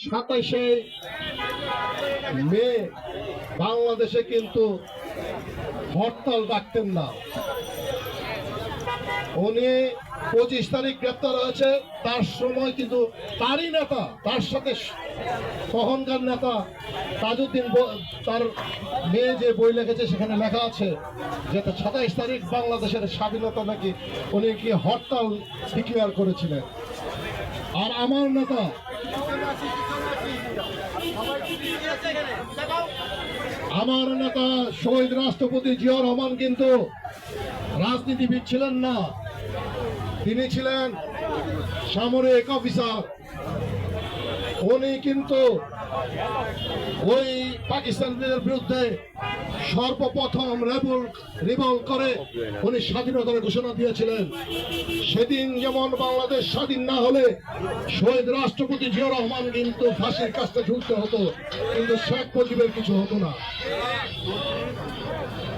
27শে মে বাংলাদেশে কিন্তু হরতাল ডাকতেন না। উনি 25 তারিখ গ্রেপ্তার হয়েছে, তার সময় কিন্তু তারই নেতা, তার সাথে তখনকার নেতা তাজউদ্দিন, তার মেয়ে যে বই লিখেছে সেখানে লেখা আছে যে 27 তারিখ বাংলাদেশের স্বাধীনতা নাকি উনি কি হরতাল ডিক্লেয়ার করেছিলেন। আর আমার নেতা শহীদ রাষ্ট্রপতি জিয়াউর রহমান কিন্তু রাজনীতিবিদ ছিলেন না, তিনি ছিলেন সামরিক অফিসার। উনি কিন্তু ওই পাকিস্তানিদের বিরুদ্ধে সর্বপ্রথম রিভল করে উনি স্বাধীনতার ঘোষণা দিয়েছিলেন। সেদিন যেমন বাংলাদেশ স্বাধীন না হলে শহীদ রাষ্ট্রপতি জিয়াউর রহমান কিন্তু ফাঁসির কাছে ঝুলতে হতো, কিন্তু শেখ মুজিবের কিছু হতো না।